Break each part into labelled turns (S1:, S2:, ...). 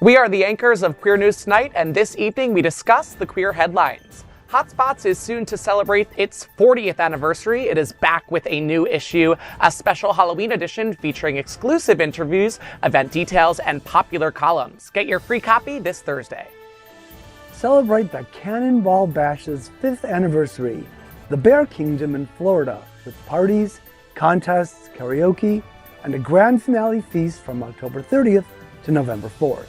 S1: We are the anchors of Queer News Tonight, and this evening we discuss the queer headlines. HOTspots is soon to celebrate its 40th anniversary. It is back with a new issue, a special Halloween edition featuring exclusive interviews, event details, and popular columns. Get your free copy this Thursday.
S2: Celebrate the Cannonball Bash's 5th anniversary, the Bear Kingdom in Florida, with parties, contests, karaoke, and a grand finale feast from October 30th to November 4th.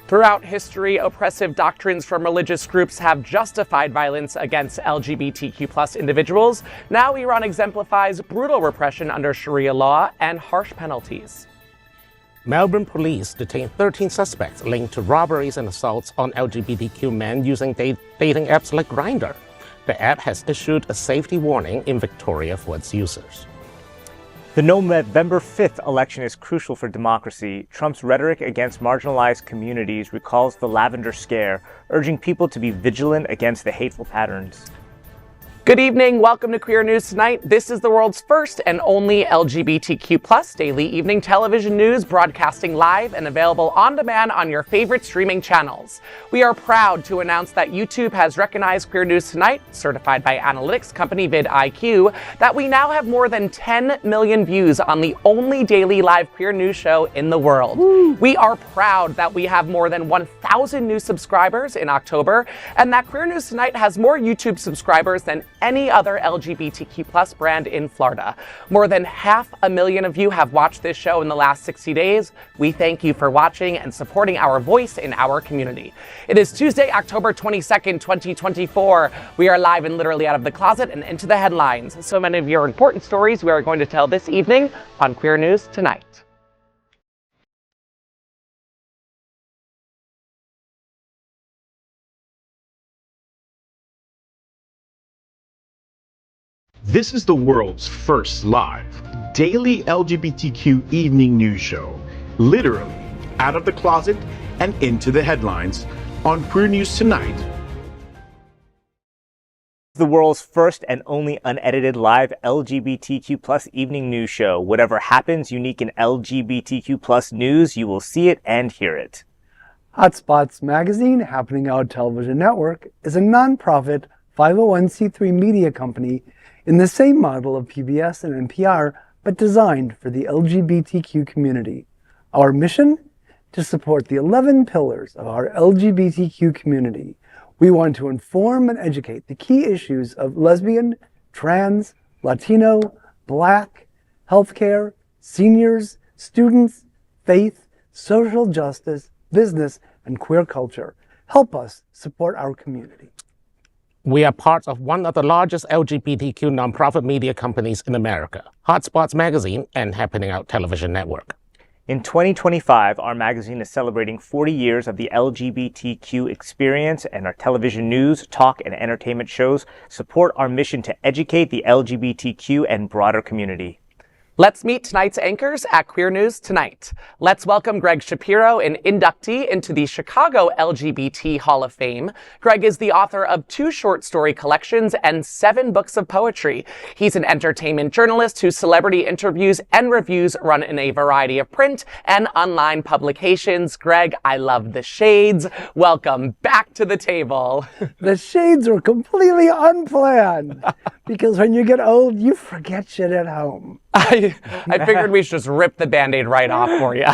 S1: Throughout history, oppressive doctrines from religious groups have justified violence against LGBTQ+ individuals. Now Iran exemplifies brutal repression under Sharia law and harsh penalties.
S3: Melbourne police detained 13 suspects linked to robberies and assaults on LGBTQ men using dating apps like Grindr. The app has issued a safety warning in Victoria for its users.
S4: The November 5th election is crucial for democracy. Trump's rhetoric against marginalized communities recalls the Lavender scare, urging people to be vigilant against the hateful patterns.
S1: Good evening, welcome to Queer News Tonight. This is the world's first and only LGBTQ+ daily evening television news, broadcasting live and available on demand on your favorite streaming channels. We are proud to announce that YouTube has recognized Queer News Tonight, certified by analytics company vidIQ, that we now have more than 10 million views on the only daily live queer news show in the world. Woo. We are proud that we have more than 1,000 new subscribers in October, and that Queer News Tonight has more YouTube subscribers than any other LGBTQ+ brand in Florida. More than 500,000 of you have watched this show in the last 60 days. We thank you for watching and supporting our voice in our community. It is Tuesday, October 22nd, 2024. We are live and literally out of the closet and into the headlines. So many of your important stories we are going to tell this evening on Queer News Tonight.
S5: This is the world's first live, daily LGBTQ evening news show, literally out of the closet and into the headlines on Queer News Tonight.
S4: The world's first and only unedited live LGBTQ+ evening news show. Whatever happens unique in LGBTQ+ news, you will see it and hear it.
S2: HOTspots magazine, happening out television network, is a non-profit 501c3 media company in the same model of PBS and NPR, but designed for the LGBTQ community. Our mission? To support the 11 pillars of our LGBTQ community. We want to inform and educate the key issues of lesbian, trans, Latino, Black, healthcare, seniors, students, faith, social justice, business, and queer culture. Help us support our community.
S3: We are part of one of the largest LGBTQ nonprofit media companies in America, HOTspots magazine and Happening Out television network.
S4: In 2025, our magazine is celebrating 40 years of the LGBTQ experience, and our television news, talk, and entertainment shows support our mission to educate the LGBTQ and broader community.
S1: Let's meet tonight's anchors at Queer News Tonight. Let's welcome Gregg Shapiro, an inductee into the Chicago LGBT Hall of Fame. Gregg is the author of 2 short story collections and 7 books of poetry. He's an entertainment journalist whose celebrity interviews and reviews run in a variety of print and online publications. Gregg, I love the shades. Welcome back to the table.
S2: The shades were completely unplanned, because when you get old, you forget shit at home.
S1: I figured we should just rip the Band-Aid right off for you.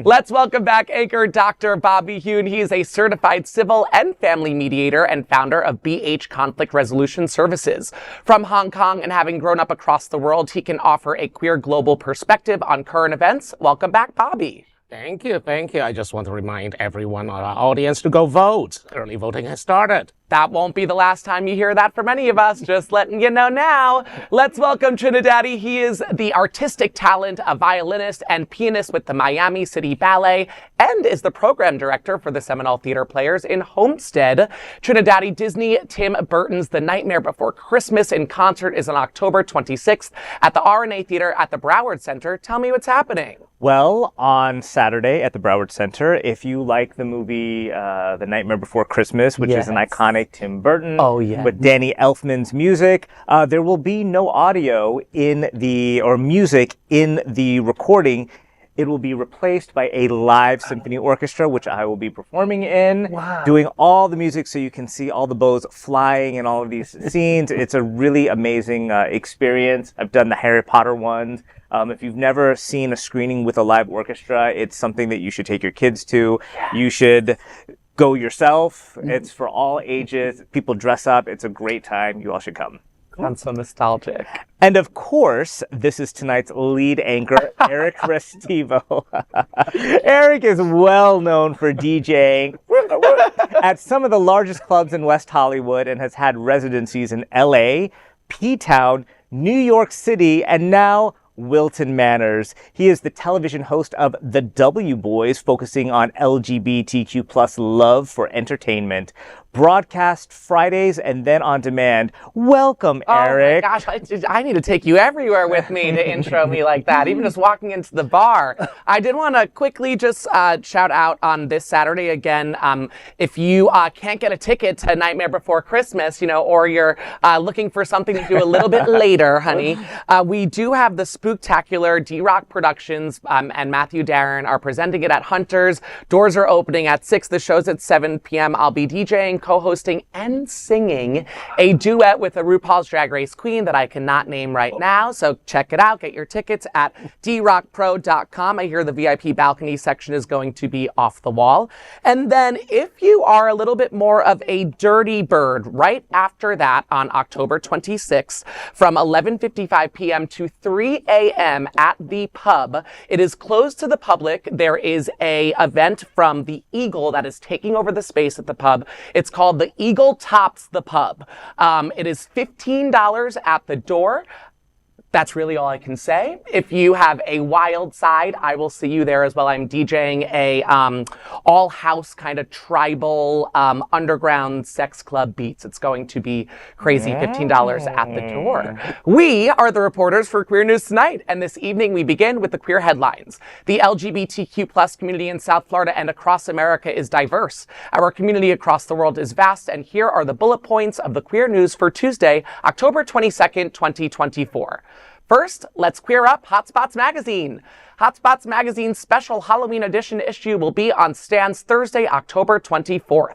S1: Let's welcome back anchor Dr. Bobby Huen. He is a certified civil and family mediator and founder of BH Conflict Resolution Services. From Hong Kong and having grown up across the world, he can offer a queer global perspective on current events. Welcome back, Bobby.
S3: Thank you. I just want to remind everyone on our audience to go vote. Early voting has started.
S1: That won't be the last time you hear that from any of us, just letting you know now. Let's welcome TriniDaddy. He is the artistic talent, a violinist and pianist with the Miami City Ballet, and is the program director for the Seminole Theater Players in Homestead. TriniDaddy Disney Tim Burton's The Nightmare Before Christmas in concert is on October 26th at the RNA Theater at the Broward Center. Tell me what's happening.
S4: Well, on Saturday at the Broward Center, if you like the movie The Nightmare Before Christmas, which is an iconic Tim Burton with Danny Elfman's music, there will be no audio in the, or music in the recording. It will be replaced by a live symphony orchestra, which I will be performing in, doing all the music so you can see all the bows flying in all of these scenes. It's a really amazing experience. I've done the Harry Potter ones. If you've never seen a screening with a live orchestra, it's something that you should take your kids to. You should go yourself. It's for all ages. People dress up. It's a great time. You all should come.
S1: Sounds so nostalgic.
S4: And of course, this is tonight's lead anchor, Eric Restivo. Eric is well known for DJing at some of the largest clubs in West Hollywood and has had residencies in LA, P-Town, New York City, and now Wilton Manors. He is the television host of The W Boys, focusing on LGBTQ plus love for entertainment. Broadcast Fridays and then on demand. Welcome, Eric.
S1: Oh my gosh, I need to take you everywhere with me to intro me like that, even just walking into the bar. I did want to quickly just shout out on this Saturday again, if you can't get a ticket to Nightmare Before Christmas, or you're looking for something to do a little bit later, honey, we do have the Spooktacular D-Rock Productions and Matthew Darren are presenting it at Hunter's. Doors are opening at 6. The show's at 7 p.m. I'll be DJing, co-hosting, and singing a duet with a RuPaul's Drag Race queen that I cannot name right now. So check it out. Get your tickets at drockpro.com. I hear the VIP balcony section is going to be off the wall. And then if you are a little bit more of a dirty bird, right after that on October 26th from 11:55 p.m. to 3 a.m. at the pub, it is closed to the public. There is a event from the Eagle that is taking over the space at the pub. It's called The Eagle Tops the Pub. It is $15 at the door. That's really all I can say. If you have a wild side, I will see you there as well. I'm DJing a all-house kind of tribal underground sex club beats. It's going to be crazy. $15 at the door. We are the reporters for Queer News Tonight, and this evening we begin with the queer headlines. The LGBTQ plus community in South Florida and across America is diverse. Our community across the world is vast, and here are the bullet points of the queer news for Tuesday, October 22nd, 2024. First, let's queer up HOTspots magazine. HOTspots magazine's special Halloween edition issue will be on stands Thursday, October 24th.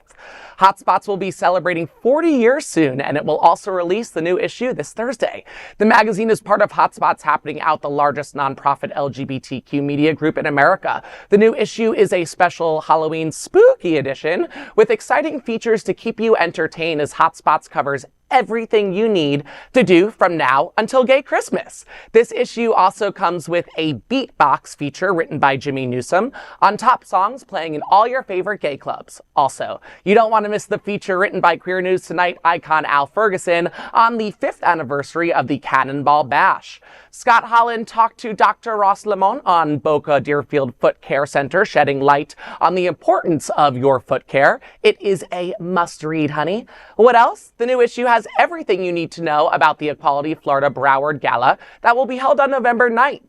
S1: HOTspots will be celebrating 40 years soon, and it will also release the new issue this Thursday. The magazine is part of HOTspots Happening Out, the largest nonprofit LGBTQ media group in America. The new issue is a special Halloween spooky edition with exciting features to keep you entertained as HOTspots covers everything you need to do from now until Gay Christmas. This issue also comes with a beatbox feature written by Jimmy Newsom on top songs playing in all your favorite gay clubs. Also, you don't want to miss the feature written by Queer News Tonight icon Al Ferguson on the 5th anniversary of the Cannonball Bash. Scott Holland talked to Dr. Ross Lemon on Boca Deerfield Foot Care Center, shedding light on the importance of your foot care. It is a must-read, honey. What else? The new issue has everything you need to know about the Equality Florida Broward Gala that will be held on November 9th.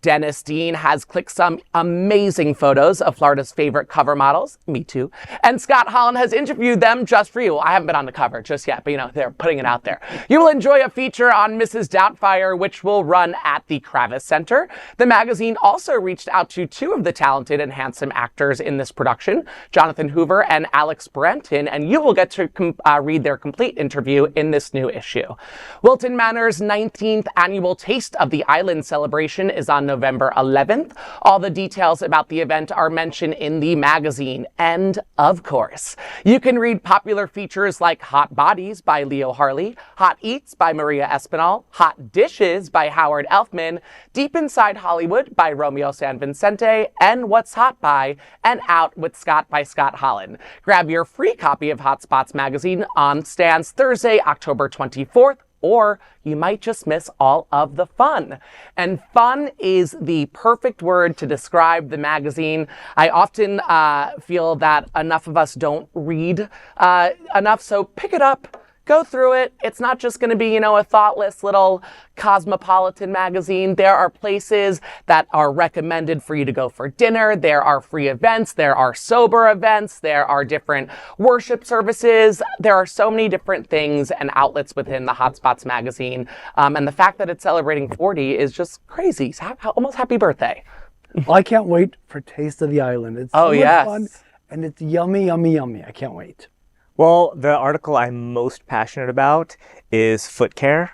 S1: Dennis Dean has clicked some amazing photos of Florida's favorite cover models, me too, and Scott Holland has interviewed them just for you. I haven't been on the cover just yet, but they're putting it out there. You will enjoy a feature on Mrs. Doubtfire, which will run at the Kravis Center. The magazine also reached out to 2 of the talented and handsome actors in this production, Jonathan Hoover and Alex Brenton, and you will get to read their complete interview in this new issue. Wilton Manor's 19th annual Taste of the Island celebration is on November 11th. All the details about the event are mentioned in the magazine. And, of course, you can read popular features like Hot Bodies by Leo Harley, Hot Eats by Maria Espinal, Hot Dishes by Howard Elfman, Deep Inside Hollywood by Romeo San Vicente, and What's Hot by and Out with Scott by Scott Holland. Grab your free copy of HOTspots magazine on stands Thursday, October 24th, or you might just miss all of the fun. And fun is the perfect word to describe the magazine. I often feel that enough of us don't read enough, so pick it up. Go through it. It's not just going to be, a thoughtless little cosmopolitan magazine. There are places that are recommended for you to go for dinner. There are free events. There are sober events. There are different worship services. There are so many different things and outlets within the HOTspots magazine. And the fact that it's celebrating 40 is just crazy. Almost happy birthday.
S2: I can't wait for Taste of the Island. It's so much fun, and it's yummy, yummy, yummy. I can't wait.
S4: Well, the article I'm most passionate about is foot care.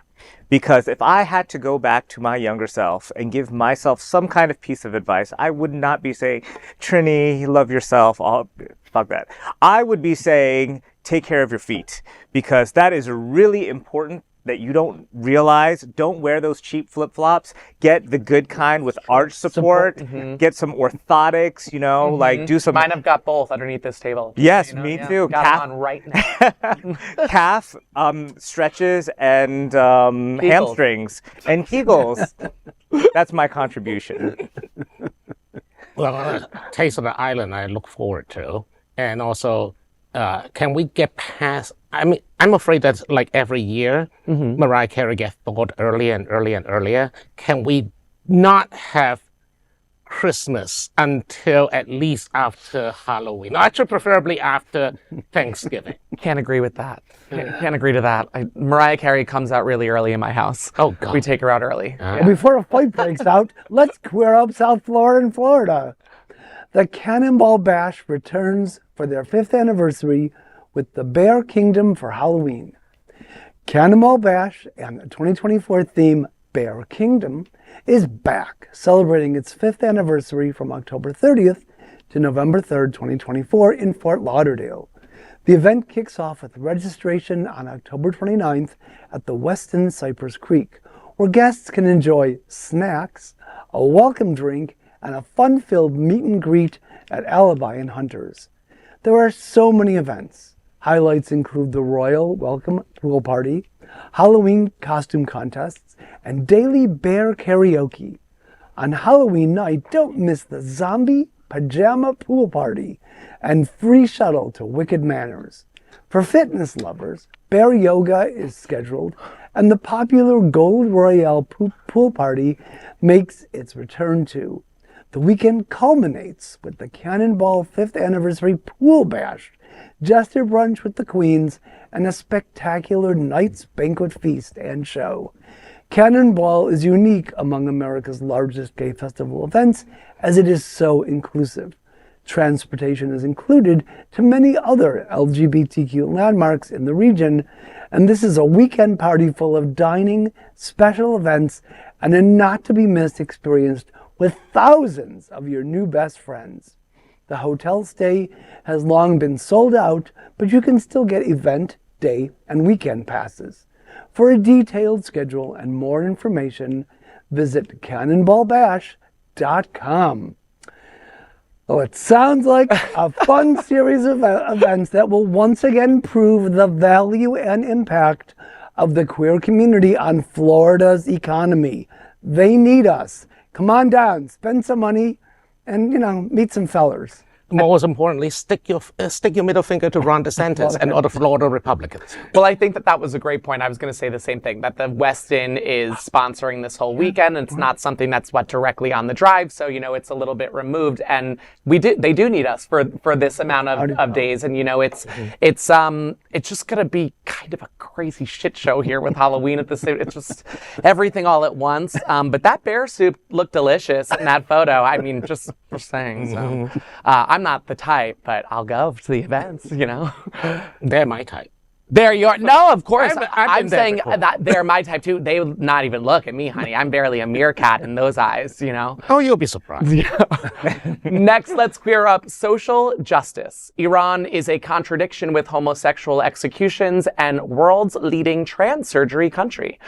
S4: Because if I had to go back to my younger self and give myself some kind of piece of advice, I would not be saying, Trini, love yourself. Fuck that. I would be saying, take care of your feet. Because that is really important that you don't realize. Don't wear those cheap flip-flops. Get the good kind with arch support. Get some orthotics, like do some...
S1: Mine have got both underneath this table.
S4: Yes, me too.
S1: Got them on right now.
S4: Calf stretches and hamstrings and Kegels. That's my contribution.
S3: Well, Taste of the Island I look forward to. And also, can we get past... I mean, I'm afraid that like every year, Mariah Carey gets bored earlier and earlier and earlier. Can we not have Christmas until at least after Halloween? Actually, preferably after Thanksgiving.
S1: Can't agree with that. Can't agree to that. Mariah Carey comes out really early in my house.
S3: Oh, God.
S1: We take her out early.
S2: Well, before a fight breaks out, let's queer up South Florida and Florida. The Cannonball Bash returns for their 5th anniversary with the Bear Kingdom for Halloween. Cannonball Bash and the 2024 theme Bear Kingdom is back, celebrating its 5th anniversary from October 30th to November 3rd, 2024 in Fort Lauderdale. The event kicks off with registration on October 29th at the Westin Cypress Creek, where guests can enjoy snacks, a welcome drink, and a fun-filled meet and greet at Alibi and Hunters. There are so many events. Highlights include the Royal Welcome Pool Party, Halloween costume contests, and daily bear karaoke. On Halloween night, don't miss the Zombie Pajama Pool Party and free shuttle to Wicked Manors. For fitness lovers, bear yoga is scheduled, and the popular Gold Royale Pool Party makes its return too. The weekend culminates with the Cannonball 5th Anniversary Pool Bash, Jester Brunch with the Queens, and a spectacular night's banquet feast and show. Cannonball is unique among America's largest gay festival events as it is so inclusive. Transportation is included to many other LGBTQ landmarks in the region, and this is a weekend party full of dining, special events, and a not-to-be-missed experience with thousands of your new best friends. The hotel stay has long been sold out, but you can still get event, day, and weekend passes. For a detailed schedule and more information, visit cannonballbash.com. Well, it sounds like a fun series of events that will once again prove the value and impact of the queer community on Florida's economy. They need us. Come on down, spend some money, and, meet some fellers.
S3: Most importantly, stick your middle finger to Ron DeSantis and other Florida Republicans.
S1: Well, I think that was a great point. I was going to say the same thing, that the Westin is sponsoring this whole weekend, and it's not something that's directly on the drive, so, it's a little bit removed, and they do need us for this amount of days, and, it's just going to be kind of a crazy shit show here with Halloween at the same. It's just everything all at once, but that bear soup looked delicious in that photo. I mean, just for saying, so. I'm not the type, but I'll go to the events,
S3: They're my type.
S1: They're your... No, of course. I'm saying
S3: before.
S1: that they're my type too. They will not even look at me, honey. I'm barely a meerkat in those eyes,
S3: Oh, you'll be surprised.
S1: Next, let's queer up social justice. Iran is a contradiction with homosexual executions and world's leading trans surgery country.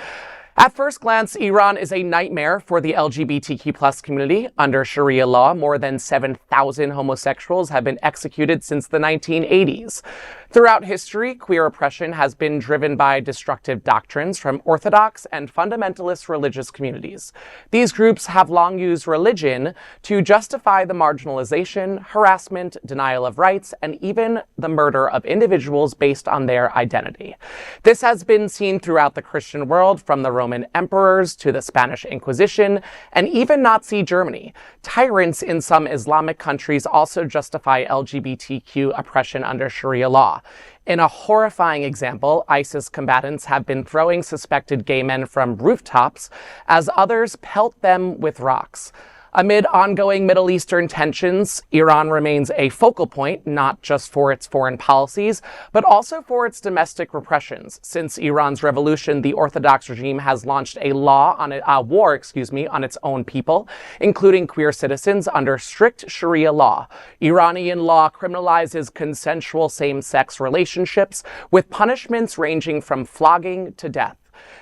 S1: At first glance, Iran is a nightmare for the LGBTQ+ community. Under Sharia law, more than 7,000 homosexuals have been executed since the 1980s. Throughout history, queer oppression has been driven by destructive doctrines from orthodox and fundamentalist religious communities. These groups have long used religion to justify the marginalization, harassment, denial of rights, and even the murder of individuals based on their identity. This has been seen throughout the Christian world, from the Roman emperors to the Spanish Inquisition, and even Nazi Germany. Tyrants in some Islamic countries also justify LGBTQ oppression under Sharia law. In a horrifying example, ISIS combatants have been throwing suspected gay men from rooftops as others pelt them with rocks. Amid ongoing Middle Eastern tensions, Iran remains a focal point, not just for its foreign policies, but also for its domestic repressions. Since Iran's revolution, the Orthodox regime has launched a war on its own people, including queer citizens, under strict Sharia law. Iranian law criminalizes consensual same-sex relationships, with punishments ranging from flogging to death.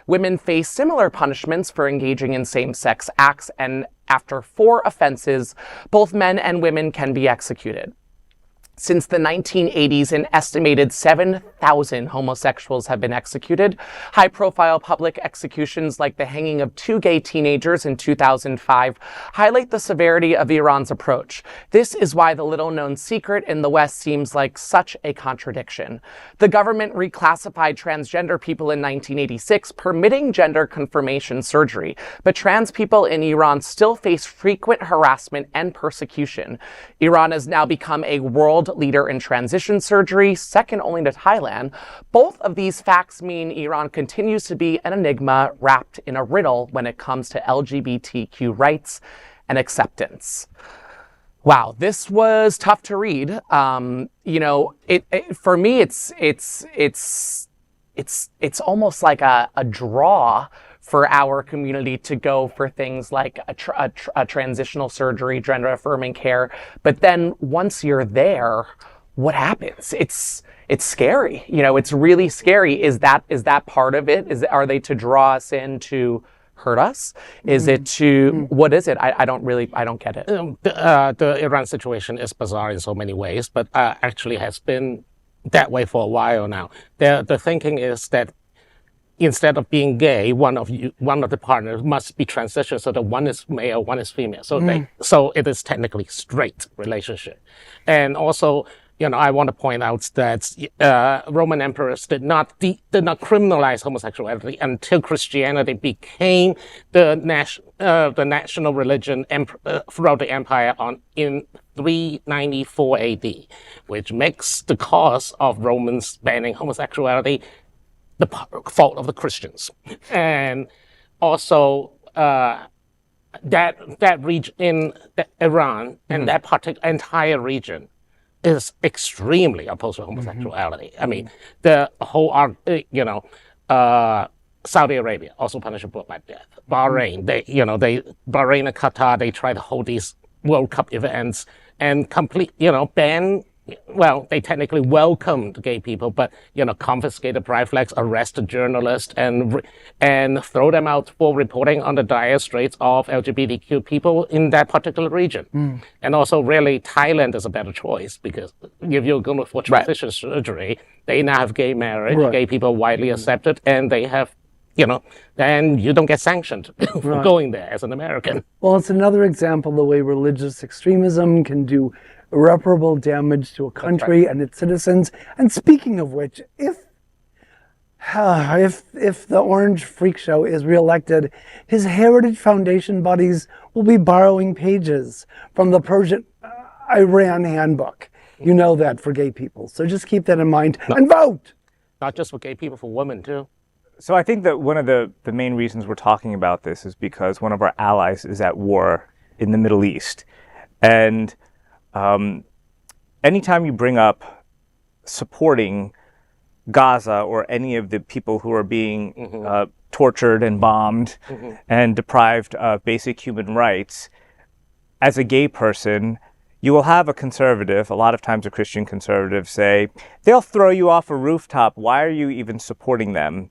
S1: Women face similar punishments for engaging in same-sex acts, and after 4 offenses, both men and women can be executed. Since the 1980s, an estimated 7,000 homosexuals have been executed. High-profile public executions like the hanging of 2 gay teenagers in 2005 highlight the severity of Iran's approach. This is why the little-known secret in the West seems like such a contradiction. The government reclassified transgender people in 1986, permitting gender confirmation surgery, but trans people in Iran still face frequent harassment and persecution. Iran has now become a world leader in transition surgery, second only to Thailand. Both of these facts mean Iran continues to be an enigma wrapped in a riddle when it comes to LGBTQ rights and acceptance. Wow, this was tough to read. For me, it's almost like a draw for our community to go for things like a transitional surgery, gender affirming care. But then once you're there, what happens? It's scary. It's really scary. Is that part of it? Are they to draw us in to hurt us? Is it to, what is it? I don't get it.
S3: The Iran situation is bizarre in so many ways, but actually has been that way for a while now. The thinking is that instead of being gay, one of the partners must be transitioned so that one is male, one is female. So it is technically straight relationship. And also, I want to point out that Roman emperors did not criminalize homosexuality until Christianity became the national religion throughout the empire in 394 AD, which makes the cause of Romans banning homosexuality the fault of the Christians. And also that region in Iran and that particular entire region is extremely opposed to homosexuality. I mean, the whole, Saudi Arabia also punishes by death. Bahrain, Bahrain and Qatar, they try to hold these World Cup events and ban. Well, they technically welcomed gay people, but confiscate the pride flags, arrest the journalists, and throw them out for reporting on the dire straits of LGBTQ people in that particular region. And also, really, Thailand is a better choice because if you're going for transition surgery, they now have gay marriage, gay people are widely accepted, and they have, and you don't get sanctioned for going there as an American.
S2: Well, it's another example of the way religious extremism can do irreparable damage to a country and its citizens. And speaking of which, if the Orange Freak Show is reelected, his Heritage Foundation buddies will be borrowing pages from the Persian Iran handbook. You know that for gay people. So just keep that in mind and vote.
S3: Not just for gay people, for women too.
S4: So I think that one of the main reasons we're talking about this is because one of our allies is at war in the Middle East. And anytime you bring up supporting Gaza or any of the people who are being tortured and bombed and deprived of basic human rights, as a gay person, you will have a conservative, a lot of times a Christian conservative, say, they'll throw you off a rooftop. Why are you even supporting them?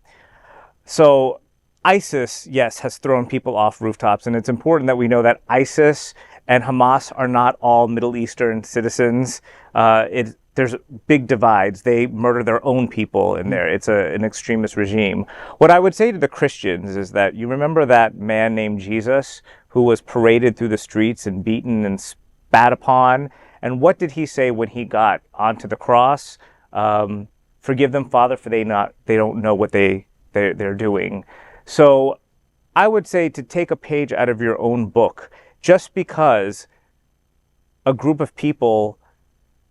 S4: So ISIS, yes, has thrown people off rooftops, and it's important that we know that ISIS and Hamas are not all Middle Eastern citizens. There's big divides. They murder their own people in there. It's an extremist regime. What I would say to the Christians is that you remember that man named Jesus who was paraded through the streets and beaten and spat upon? And what did he say when he got onto the cross? Forgive them, Father, for they don't know what they're doing. So I would say to take a page out of your own book. Just because a group of people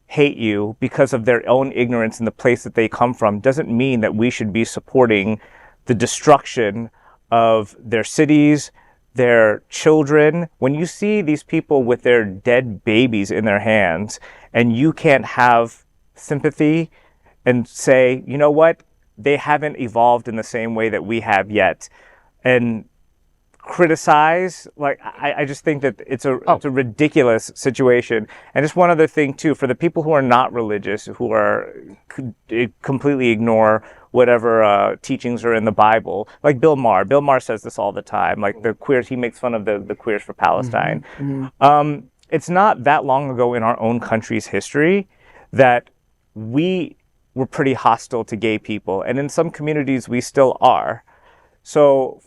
S4: hate you because of their own ignorance in the place that they come from doesn't mean that we should be supporting the destruction of their cities, their children. When you see these people with their dead babies in their hands and you can't have sympathy and say, you know what, they haven't evolved in the same way that we have yet, and criticize, like, I just think that it's a ridiculous situation. And just one other thing too, for the people who are not religious, who are completely ignore whatever teachings are in the Bible, like Bill Maher says this all the time, like the queers, he makes fun of the queers for Palestine. It's not that long ago in our own country's history that we were pretty hostile to gay people, and in some communities we still are. So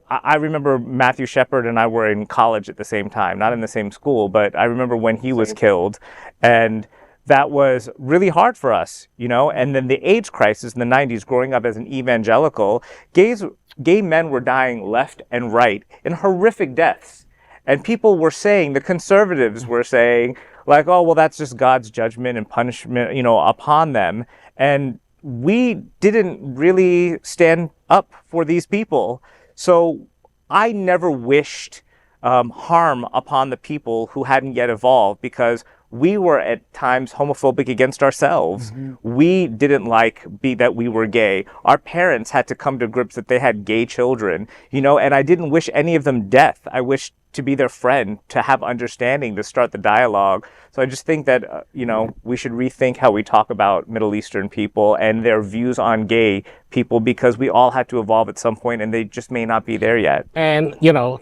S4: I remember Matthew Shepard and I were in college at the same time, not in the same school, but I remember when he was killed, and that was really hard for us, you know? And then the AIDS crisis in the 90s, growing up as an evangelical, gay men were dying left and right in horrific deaths. And people were saying, the conservatives were saying, like, oh, well, that's just God's judgment and punishment, you know, upon them. And we didn't really stand up for these people. So I never wished harm upon the people who hadn't yet evolved, because we were at times homophobic against ourselves. We didn't like that we were gay. Our parents had to come to grips that they had gay children, you know, and I didn't wish any of them death. I wished to be their friend, to have understanding, to start the dialogue. So I just think that, you know, we should rethink how we talk about Middle Eastern people and their views on gay people, because we all had to evolve at some point and they just may not be there yet.
S3: And, you know,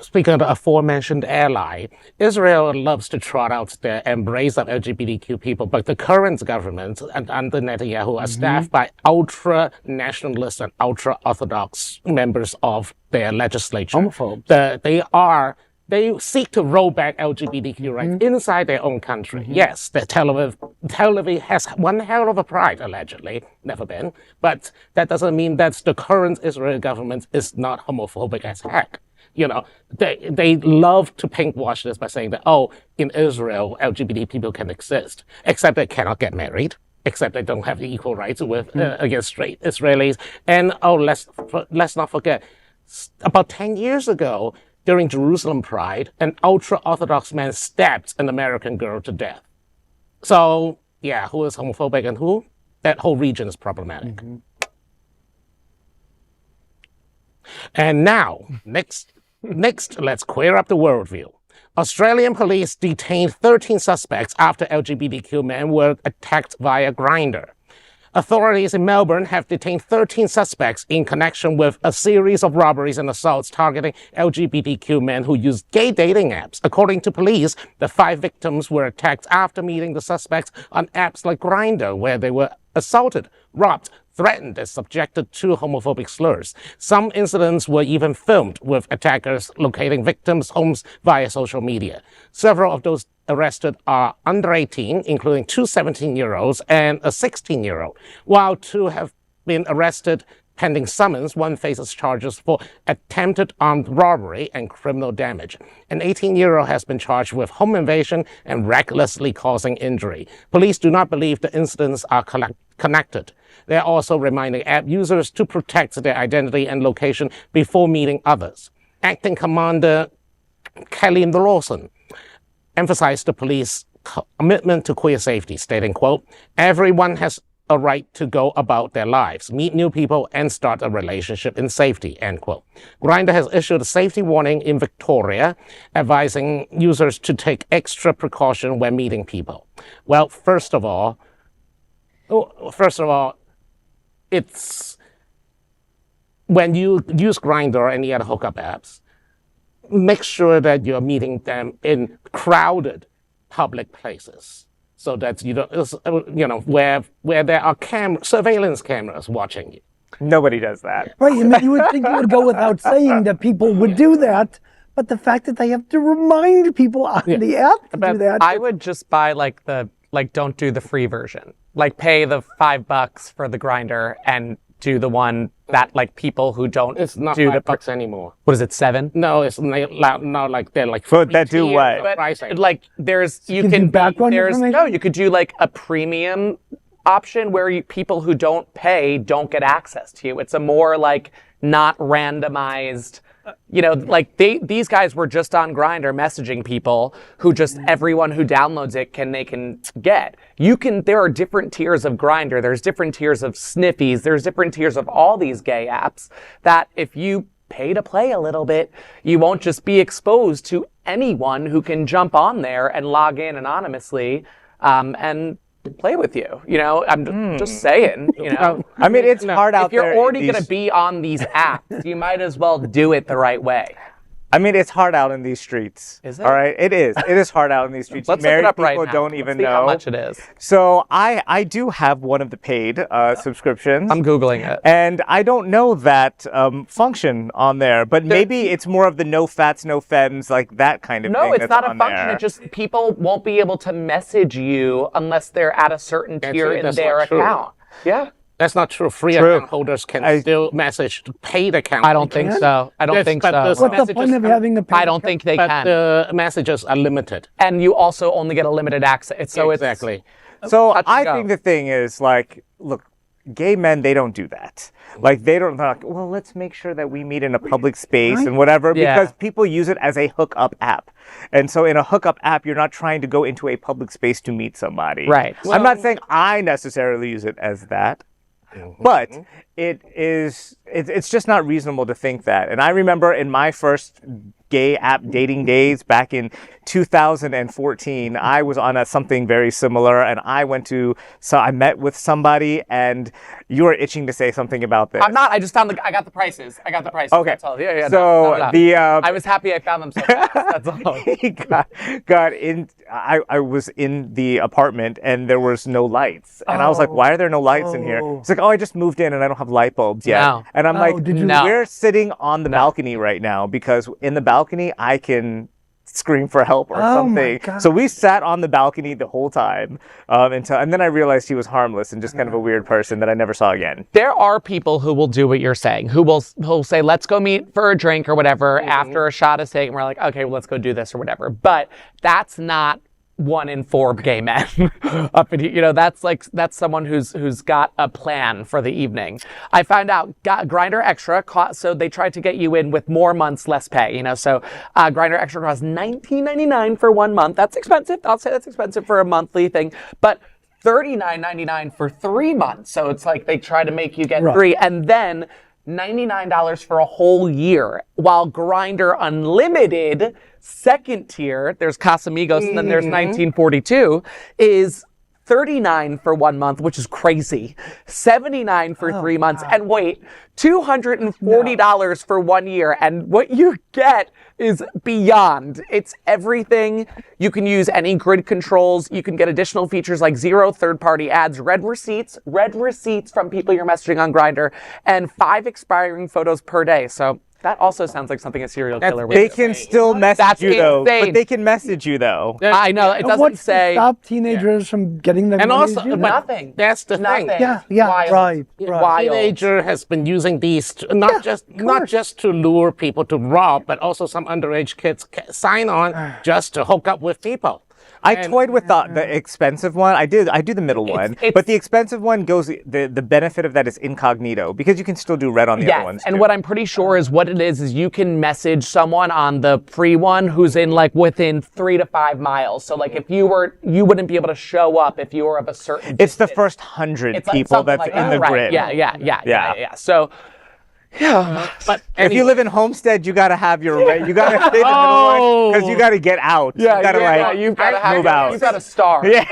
S3: speaking of the aforementioned ally, Israel loves to trot out their embrace of LGBTQ people, but the current government under Netanyahu are staffed by ultra-nationalist and ultra-orthodox members of their legislature.
S2: Homophobes.
S3: They seek to roll back LGBTQ rights inside their own country. Yes, the Tel Aviv has one hell of a pride, allegedly, never been, but that doesn't mean that the current Israeli government is not homophobic as heck. You know, they love to paintwash this by saying that, oh, in Israel, LGBT people can exist, except they cannot get married, except they don't have the equal rights with against straight Israelis. And let's not forget, about 10 years ago, during Jerusalem Pride, an ultra-Orthodox man stabbed an American girl to death. So, yeah, who is homophobic and who? That whole region is problematic. And now, next, let's queer up the worldview. Australian police detained 13 suspects after LGBTQ men were attacked via Grindr. Authorities in Melbourne have detained 13 suspects in connection with a series of robberies and assaults targeting LGBTQ men who use gay dating apps. According to police, the 5 victims were attacked after meeting the suspects on apps like Grindr, where they were assaulted, robbed, threatened, and subjected to homophobic slurs. Some incidents were even filmed, with attackers locating victims' homes via social media. Several of those arrested are under 18, including 2 17-year-olds and a 16-year-old. While 2 have been arrested pending summons, one faces charges for attempted armed robbery and criminal damage. An 18-year-old has been charged with home invasion and recklessly causing injury. Police do not believe the incidents are connected. They are also reminding app users to protect their identity and location before meeting others. Acting Commander Kelly Lawson emphasized the police commitment to queer safety, stating, quote, "Everyone has a right to go about their lives, meet new people, and start a relationship in safety," end quote. Grindr has issued a safety warning in Victoria, advising users to take extra precaution when meeting people. Well, first of all, it's when you use Grindr or any other hookup apps, make sure that you're meeting them in crowded public places, so that you don't, you know, where there are surveillance cameras watching you.
S4: Nobody does that.
S2: Right, I mean, you would think it would go without saying that people would do that, but the fact that they have to remind people on the app to do that.
S1: I would just buy don't do the free version. Like, pay the $5 for the Grindr and do the one that, like, people who don't
S3: It's not
S1: do
S3: $5 anymore.
S1: What is it, $7?
S3: No, it's not like they're like.
S4: But that do what?
S1: But, like, you
S2: do background information?
S1: you could do like a premium option where people who don't pay don't get access to you. It's a more like not randomized like these guys were just on Grindr messaging people who just everyone who downloads it can get. There are different tiers of Grindr. There's different tiers of Sniffies. There's different tiers of all these gay apps that if you pay to play a little bit, you won't just be exposed to anyone who can jump on there and log in anonymously and play with you. I'm just saying,
S4: I mean, it's hard out there.
S1: If you're already going to be on these apps, you might as well do it the right way.
S4: I mean, it's hard out in these streets.
S1: Is it?
S4: All right, it is. It is hard out in these streets.
S1: Let's
S4: Married
S1: look it up
S4: people
S1: right now.
S4: don't even
S1: Let's see
S4: know
S1: how much it is.
S4: So I do have one of the paid subscriptions.
S1: I'm Googling it.
S4: And I don't know that function on there, but maybe it's more of the no fats, no femmes, like that kind of thing.
S1: No, it's not a function.
S4: There.
S1: It's just people won't be able to message you unless they're at a certain tier in their account. Yeah.
S3: That's not true. Free account holders can still message paid account.
S1: I don't think so. I don't think so.
S2: What's the point of having a paid
S1: I don't think they
S3: But
S1: can.
S3: the messages are limited.
S1: And you also only get a limited access. So
S3: Exactly.
S4: So
S1: touch and
S4: I
S1: go.
S4: think the thing is, like, look, gay men, they don't do that. Like, they're like, well, let's make sure that we meet in a public space and whatever,
S1: Yeah.
S4: because people use it as a hookup app. And so in a hookup app, you're not trying to go into a public space to meet somebody.
S1: Right.
S4: I'm not saying I necessarily use it as that. But it's just not reasonable to think that. And I remember in my first gay app dating days back in 2014, I was on something very similar, and I met with somebody, and you were itching to say something about this.
S1: I'm not. I just found I got the prices.
S4: Okay.
S1: That's all. Yeah.
S4: So
S1: I was happy I found them so fast. That's all.
S4: He got in. I was in the apartment and there was no lights, and I was like, "Why are there no lights in here?" He's like, "Oh, I just moved in and I don't have light bulbs yet."
S1: No.
S4: And I'm like,
S1: No.
S4: "We're sitting on the balcony right now because in the balcony I can scream for help or something." So we sat on the balcony the whole time and then I realized he was harmless and just kind of a weird person that I never saw again.
S1: There are people who will do what you're saying, who'll say, let's go meet for a drink or whatever after a shot is taken. We're like, okay, well, let's go do this or whatever. But that's not 1 in 4 gay men. That's someone who's got a plan for the evening. I found out Grindr Extra so they tried to get you in with more months, less pay. So Grindr Extra costs $19.99 for 1 month. That's expensive. I'll say that's expensive for a monthly thing, but $39.99 for 3 months. So it's like they try to make you get 3, and then $99 for a whole year, while Grindr Unlimited second tier, there's Casamigos and then there's 1942, is $39 for 1 month, which is crazy. $79 for 3 months. And wait, $240 for 1 year. And what you get is beyond. It's everything. You can use any grid controls. You can get additional features like 0 third-party ads, read receipts from people you're messaging on Grindr, and 5 expiring photos per day. So that also sounds like something a serial killer would do.
S4: They can still message you though,
S1: insane.
S4: but they can message you though.
S1: I know, it doesn't
S2: What's
S1: say...
S2: to stop teenagers from getting their
S3: And
S2: money
S3: also,
S2: to do
S3: but
S2: that?
S1: Nothing.
S3: that's the thing.
S1: Nothing.
S2: Yeah,
S1: Wild.
S2: right.
S1: Wild.
S3: Teenager has been using these not just to lure people to rob, but also some underage kids sign on just to hook up with people.
S4: I toyed with the expensive one. I do the middle one, but the expensive one goes. The benefit of that is incognito because you can still do red on the other ones.
S1: And
S4: too.
S1: what I'm pretty sure is what it is you can message someone on the free one who's in within 3 to 5 miles. So if you wouldn't be able to show up if you were of a certain
S4: It's the
S1: distance.
S4: first 100
S1: It's like
S4: people
S1: something
S4: that's
S1: like
S4: in
S1: that.
S4: the
S1: Right.
S4: grid.
S1: Yeah. So. Yeah,
S3: but
S4: if you live in Homestead, you gotta have your you gotta stay in the middle one because you gotta get out. you gotta
S1: you've got to
S4: move out.
S1: You've got to star.
S4: Yeah.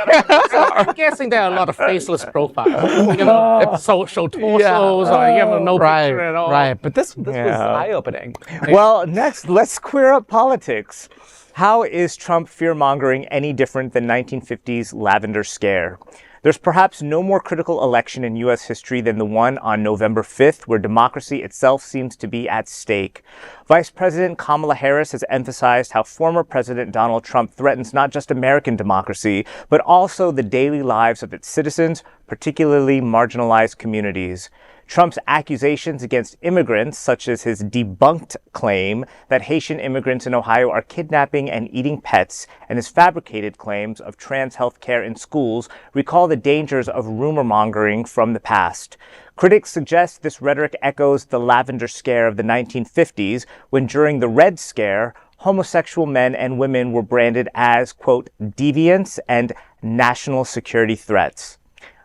S3: I'm guessing there are a lot of faceless profiles. Social torsos or no picture at all.
S1: Right, but this was eye-opening.
S4: Well, next, let's queer up politics. How is Trump fear-mongering any different than 1950s Lavender scare? There's perhaps no more critical election in U.S. history than the one on November 5th, where democracy itself seems to be at stake. Vice President Kamala Harris has emphasized how former President Donald Trump threatens not just American democracy, but also the daily lives of its citizens, particularly marginalized communities. Trump's accusations against immigrants, such as his debunked claim that Haitian immigrants in Ohio are kidnapping and eating pets, and his fabricated claims of trans health care in schools, recall the dangers of rumor mongering from the past. Critics suggest this rhetoric echoes the Lavender Scare of the 1950s, when during the Red Scare, homosexual men and women were branded as, quote, deviants and national security threats.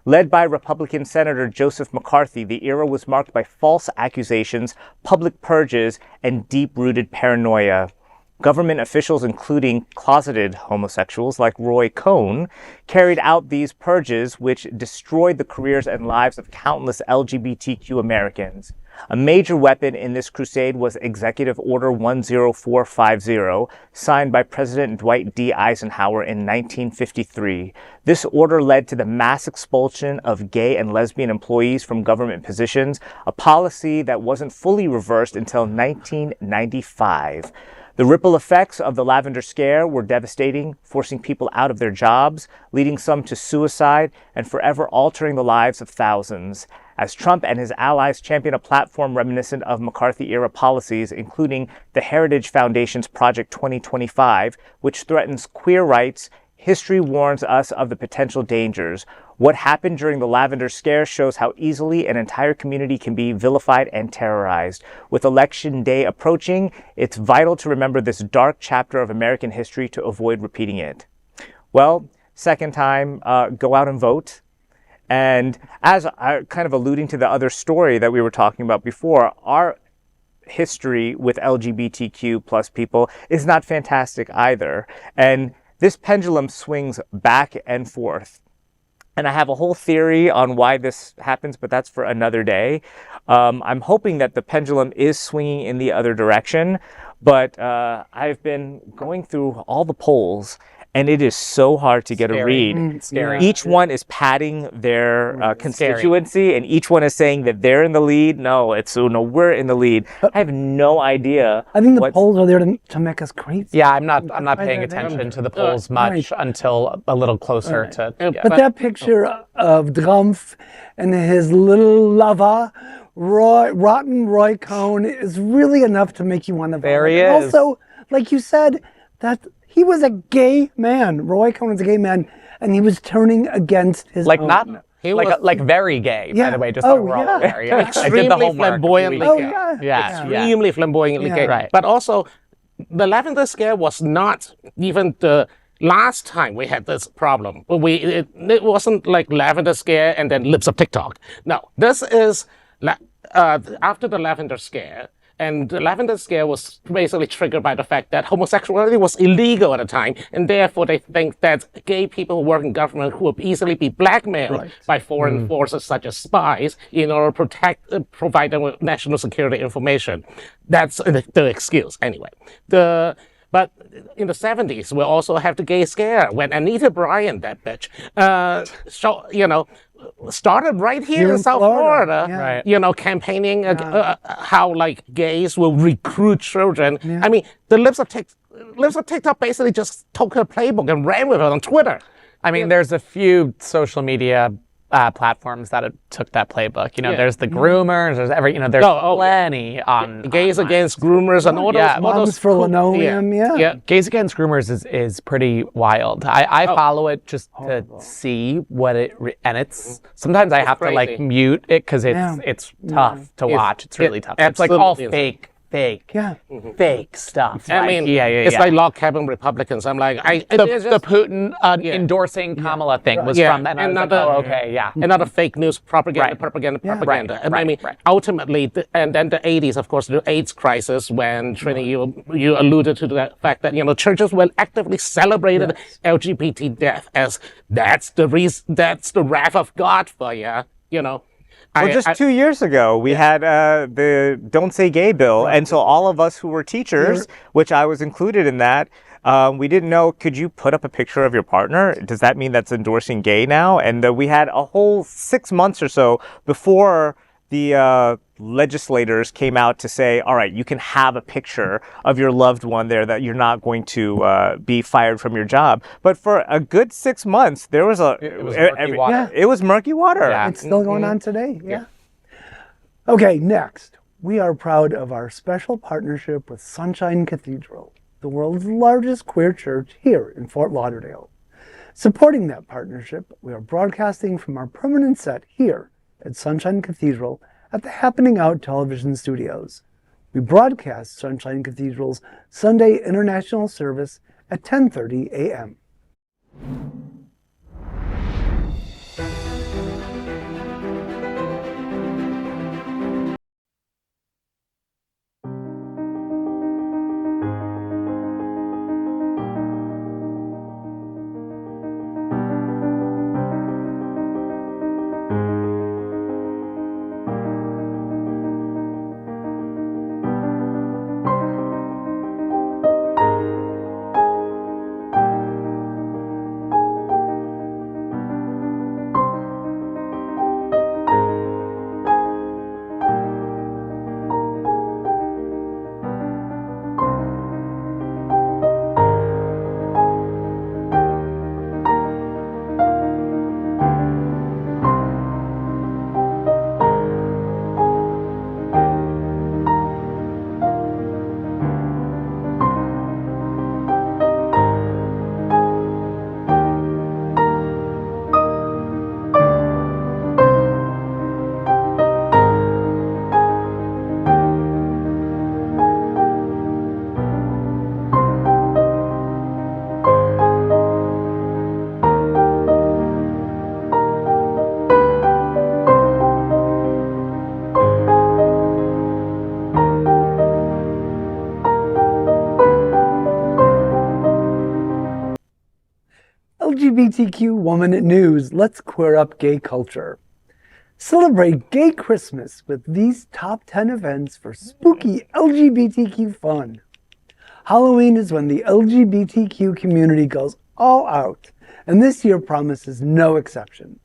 S4: Led by Republican Senator Joseph McCarthy, the era was marked by false accusations, public purges, and deep-rooted paranoia. Government officials, including closeted homosexuals like Roy Cohn, carried out these purges, which destroyed the careers and lives of countless LGBTQ Americans. A major weapon in this crusade was Executive Order 10450, signed by President Dwight D. Eisenhower in 1953. This order led to the mass expulsion of gay and lesbian employees from government positions, a policy that wasn't fully reversed until 1995. The ripple effects of the Lavender Scare were devastating, forcing people out of their jobs, leading some to suicide, and forever altering the lives of thousands. As Trump and his allies champion a platform reminiscent of McCarthy-era policies, including the Heritage Foundation's Project 2025, which threatens queer rights, history warns us of the potential dangers. What happened during the Lavender Scare shows how easily an entire community can be vilified and terrorized. With Election Day approaching, it's vital to remember this dark chapter of American history to avoid repeating it. Well, second time, go out and vote. And as I kind of alluding to the other story that we were talking about before, our history with LGBTQ plus people is not fantastic either. And this pendulum swings back and forth. And I have a whole theory on why this happens, but that's for another day. I'm hoping that the pendulum is swinging in the other direction, but I've been going through all the polls, and it is so hard to get a read.
S1: Scary.
S4: Each one is padding their constituency, and each one is saying that they're in the lead. No, we're in the lead. I have no idea.
S2: I think the polls are there to make us crazy.
S1: Yeah, I'm not paying attention to the polls much until a little closer to. Yeah.
S2: But that picture of Trump and his little lover, rotten Roy Cohn, is really enough to make you want to vote.
S1: There he
S2: and
S1: is.
S2: Also, like you said, that he was a gay man. Roy Cohn was a gay man, and he was turning against his
S1: Like
S2: own.
S1: not like very gay, by the way. Just
S2: Oh,
S1: overall
S2: yeah.
S1: there. Yeah. I did the
S3: Extremely
S1: homework.
S3: flamboyantly
S2: Oh,
S3: gay.
S2: yeah.
S3: Extremely flamboyantly gay.
S1: Right.
S3: But also, the Lavender Scare was not even the last time we had this problem. It wasn't like Lavender Scare and then Lips of TikTok. No, this is after the Lavender Scare. And the Lavender Scare was basically triggered by the fact that homosexuality was illegal at the time, and therefore they think that gay people who work in government would easily be blackmailed by foreign forces such as spies in order to provide them with national security information. That's the excuse, anyway. But in the 70s, we also have the gay scare when Anita Bryant, that bitch, started right here in South Florida, campaigning how like gays will recruit children. I mean, the Lips of TikTok basically just took her playbook and ran with it on Twitter.
S1: I mean, there's a few social media platforms that took that playbook. There's the groomers. There's there's plenty on
S3: gays against groomers and all those.
S1: Yeah,
S2: Moms for linoleum,
S1: Gays Against Groomers is pretty wild. I follow it just to see what and it's sometimes I have to like mute it because it's tough to watch. It's really tough. It's like all fake stuff.
S3: I mean, it's like log cabin Republicans. I'm like,
S1: the Putin endorsing Kamala thing was from that.
S3: Another fake news propaganda. And I mean, ultimately, and then the 80s, of course, the AIDS crisis, when Trini, you alluded to the fact that churches will actively celebrated LGBT death as that's the wrath of God for you.
S4: Well, just 2 years ago, we had the Don't Say Gay bill. And so all of us who were teachers, which I was included in that, we didn't know, could you put up a picture of your partner? Does that mean that's endorsing gay now? And we had a whole 6 months or so before the legislators came out to say, all right, you can have a picture of your loved one there, that you're not going to be fired from your job. But for a good 6 months, there was
S1: it was murky water.
S4: It was murky water.
S1: Yeah.
S2: It's still going on today. Okay, next, we are proud of our special partnership with Sunshine Cathedral, the world's largest queer church here in Fort Lauderdale. Supporting that partnership, we are broadcasting from our permanent set here at Sunshine Cathedral at the Happening Out television studios. We broadcast Sunshine Cathedral's Sunday International Service at 10:30 a.m. LGBTQ Woman News, let's queer up gay culture. Celebrate Gay Christmas with these top 10 events for spooky LGBTQ fun. Halloween is when the LGBTQ community goes all out, and this year promises no exception.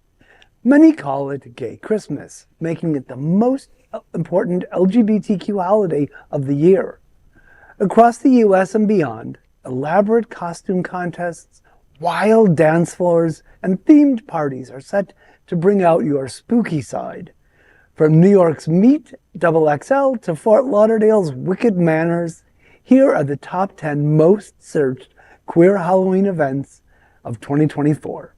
S2: Many call it Gay Christmas, making it the most important LGBTQ holiday of the year. Across the US and beyond, elaborate costume contests, wild dance floors, and themed parties are set to bring out your spooky side. From New York's Meet XXL to Fort Lauderdale's Wicked Manors, here are the top 10 most searched queer Halloween events of 2024.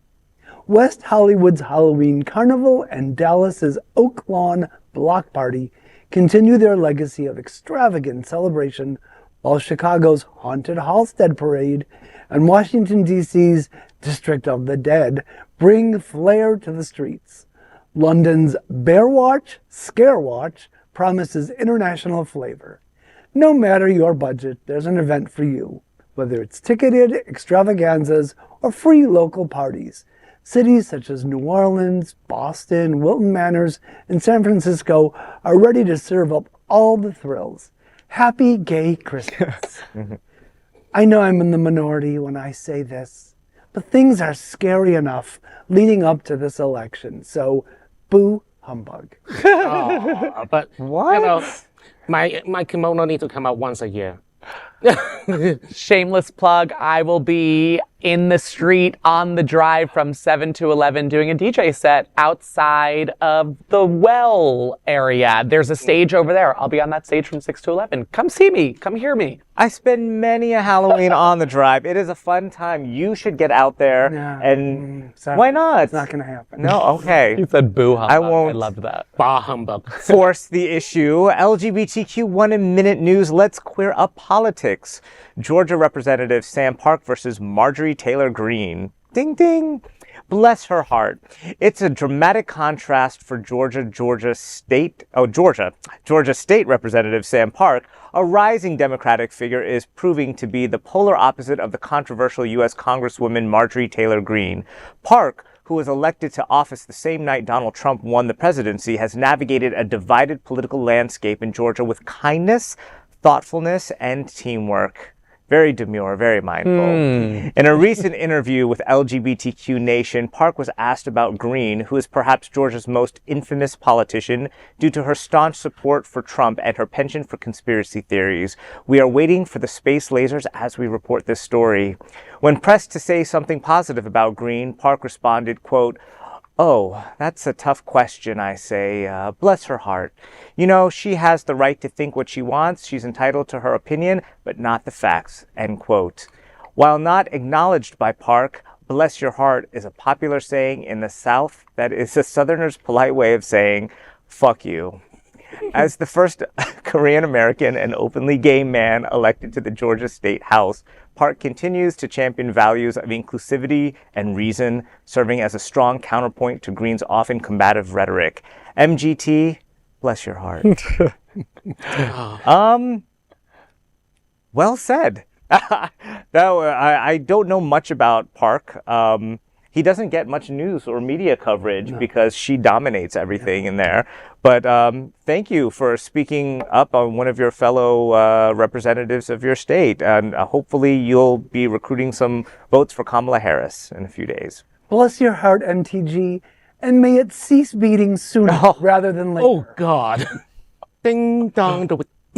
S2: West Hollywood's Halloween Carnival and Dallas's Oak Lawn Block Party continue their legacy of extravagant celebration, while Chicago's Haunted Halsted Parade and Washington, D.C.'s District of the Dead bring flair to the streets. London's Bear Watch, Scare Watch promises international flavor. No matter your budget, there's an event for you, whether it's ticketed extravaganzas or free local parties. Cities such as New Orleans, Boston, Wilton Manors, and San Francisco are ready to serve up all the thrills. Happy Gay Christmas. I know I'm in the minority when I say this, but things are scary enough leading up to this election, so boo humbug.
S3: But
S4: What?
S3: you know, my kimono needs to come out once a year.
S1: Shameless plug, I will be in the street on the drive from 7 to 11 doing a DJ set outside of the Well area. There's a stage over there. I'll be on that stage from 6 to 11. Come see me. Come hear me.
S4: I spend many a Halloween on the drive. It is a fun time. You should get out there.
S2: Sorry.
S4: Why not?
S2: It's not going to happen.
S4: No, okay.
S1: You said boo humbug.
S4: I won't.
S1: I loved that.
S3: Bah humbug.
S4: Force the issue. LGBTQ 1 Minute News. Let's queer up politics. Georgia Representative Sam Park versus Marjorie Taylor Greene. Ding, ding. Bless her heart. It's a dramatic contrast for Georgia State Representative Sam Park. A rising Democratic figure is proving to be the polar opposite of the controversial U.S. Congresswoman Marjorie Taylor Greene. Park, who was elected to office the same night Donald Trump won the presidency, has navigated a divided political landscape in Georgia with kindness, thoughtfulness, and teamwork. Very demure, very mindful. In a recent interview with LGBTQ Nation, Park was asked about Greene, who is perhaps Georgia's most infamous politician due to her staunch support for Trump and her penchant for conspiracy theories. We are waiting for the space lasers as we report this story. When pressed to say something positive about Greene, Park responded, quote, "Oh, that's a tough question, I say. Bless her heart. You know, she has the right to think what she wants. She's entitled to her opinion, but not the facts," end quote. While not acknowledged by Park, bless your heart is a popular saying in the South that is a Southerner's polite way of saying, fuck you. As the first Korean American and openly gay man elected to the Georgia State House, Park continues to champion values of inclusivity and reason, serving as a strong counterpoint to Greene's often combative rhetoric. MGT, bless your heart. Well said. I don't know much about Park. He doesn't get much news or media coverage because she dominates everything in there. But thank you for speaking up on one of your fellow representatives of your state. And hopefully you'll be recruiting some votes for Kamala Harris in a few days.
S2: Bless your heart, MTG, and may it cease beating sooner rather than later.
S3: Oh, God. Ding dong.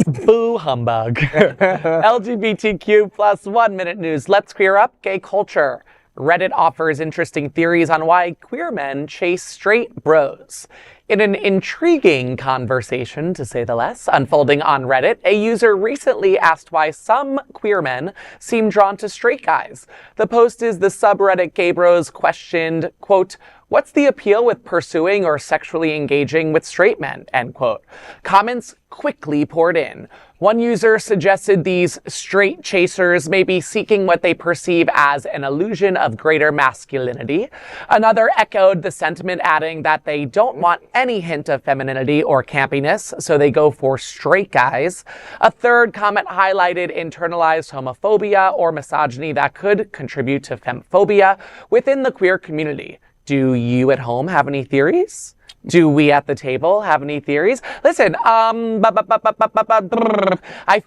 S1: Boo humbug. LGBTQ plus 1 minute news. Let's queer up gay culture. Reddit offers interesting theories on why queer men chase straight bros. In an intriguing conversation, to say the less, unfolding on Reddit, a user recently asked why some queer men seem drawn to straight guys. The post is the subreddit Gay Bros questioned, quote, "What's the appeal with pursuing or sexually engaging with straight men?" End quote. Comments quickly poured in. One user suggested these straight chasers may be seeking what they perceive as an illusion of greater masculinity. Another echoed the sentiment, adding that they don't want any hint of femininity or campiness, so they go for straight guys. A third comment highlighted internalized homophobia or misogyny that could contribute to femphobia within the queer community. Do you at home have any theories? Do we at the table have any theories? Listen, I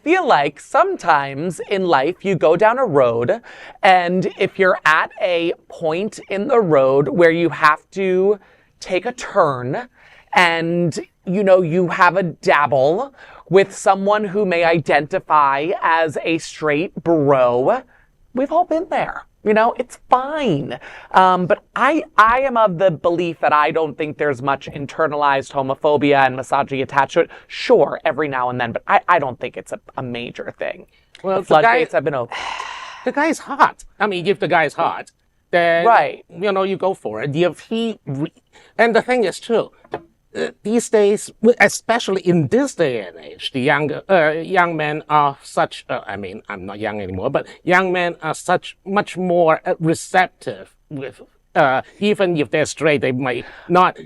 S1: feel like sometimes in life you go down a road, and if you're at a point in the road where you have to take a turn and, you know, you have a dabble with someone who may identify as a straight bro, we've all been there. You know, it's fine. But I am of the belief that I don't think there's much internalized homophobia and misogyny attached to it. Sure, every now and then, but I don't think it's a major thing.
S3: Well,
S1: the floodgates have been opened.
S3: The guy's hot. I mean, if the guy's hot, then,
S1: right,
S3: you know, you go for it. If and the thing is, too, these days, especially in this day and age, the young men are such, I mean, I'm not young anymore, but young men are much more receptive with, even if they're straight, they might not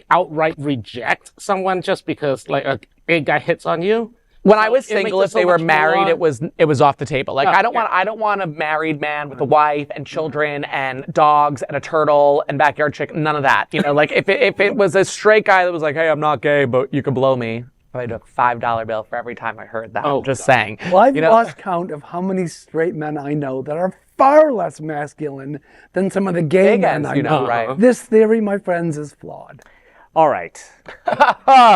S3: outright reject someone just because like a gay guy hits on you.
S1: When I was single, if they were married, it was off the table. Like I don't want a married man with a wife and children and dogs and a turtle and backyard chicken. None of that. You know, like if it was a straight guy that was like, hey, I'm not gay, but you can blow me. I took a $5 bill for every time I heard that. I'm just saying.
S2: Well, I've lost count of how many straight men I know that are far less masculine than some of the gay men I know.
S1: Right?
S2: This theory, my friends, is flawed.
S4: All right.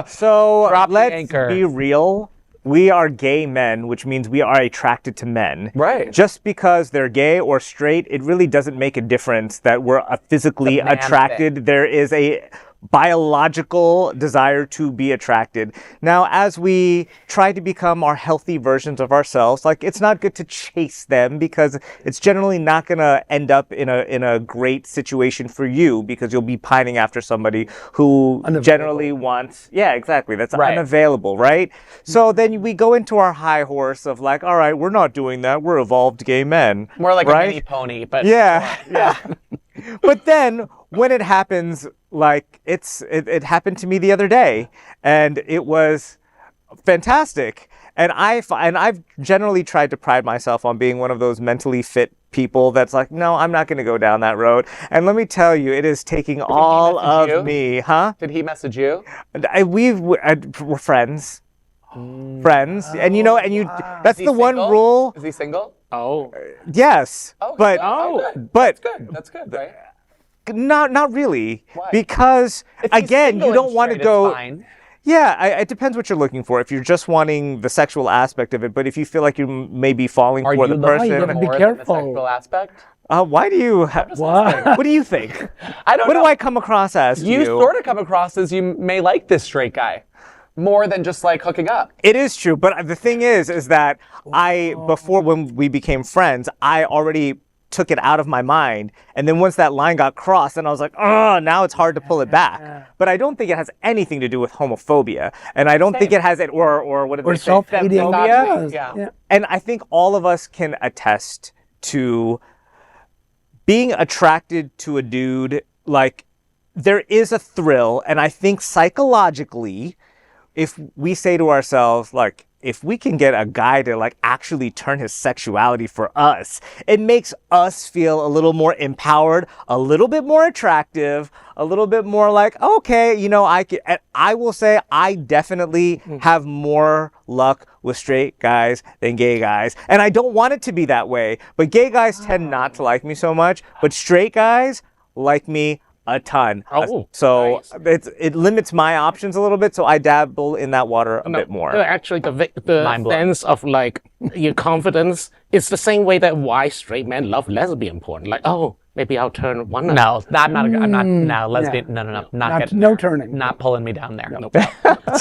S4: So let's be real. We are gay men, which means we are attracted to men.
S1: Right.
S4: Just because they're gay or straight, it really doesn't make a difference that we're physically attracted. There is a biological desire to be attracted. Now, as we try to become our healthy versions of ourselves, like it's not good to chase them because it's generally not going to end up in a great situation for you because you'll be pining after somebody who generally wants, that's unavailable, right? So then we go into our high horse of like, all right, we're not doing that. We're evolved gay men.
S1: More like
S4: right?
S1: a mini pony, but
S4: yeah. But then when it happens, like it happened to me the other day, and it was fantastic. And I've generally tried to pride myself on being one of those mentally fit people that's like, no, I'm not going to go down that road. And let me tell you, it is taking all of me, huh?
S1: Did he message you?
S4: We're friends. Friends, and you know, and you. That's the one rule.
S1: Is he single?
S3: Oh,
S4: yes,
S1: okay.
S4: but
S1: that's good, right?
S4: Not really.
S1: Why?
S4: Because again, you don't want to go.
S1: Fine.
S4: Yeah, it depends what you're looking for. If you're just wanting the sexual aspect of it, but if you feel like you may be falling for the person,
S2: you gotta be
S1: more
S2: careful.
S1: than the sexual aspect.
S4: Why do you? What do you think?
S1: I don't know.
S4: What do I come across as?
S1: You sort of come across as you may like this straight guy. More than just like hooking up.
S4: It is true, but the thing is that before when we became friends, I already took it out of my mind. And then once that line got crossed, then I was like, oh, now it's hard to pull it back. But I don't think it has anything to do with homophobia. And I don't think it has it, or what did they say?
S2: Self-hating.
S1: Yeah.
S4: And I think all of us can attest to being attracted to a dude. Like, there is a thrill. And I think psychologically, if we say to ourselves, like, if we can get a guy to like actually turn his sexuality for us, it makes us feel a little more empowered, a little bit more attractive, a little bit more like, okay, you know, I will say I definitely have more luck with straight guys than gay guys. And I don't want it to be that way, but gay guys tend not to like me so much, but straight guys like me a ton. So nice. It limits my options a little bit, so I dabble in that water a bit more.
S3: Actually, the sense of like your confidence is the same way that why straight men love lesbian porn. Like, oh, maybe I'll turn one.
S1: No, I'm not. No, lesbian.
S2: Yeah.
S1: No,
S2: no turning.
S1: Not pulling me down there.
S3: Nope.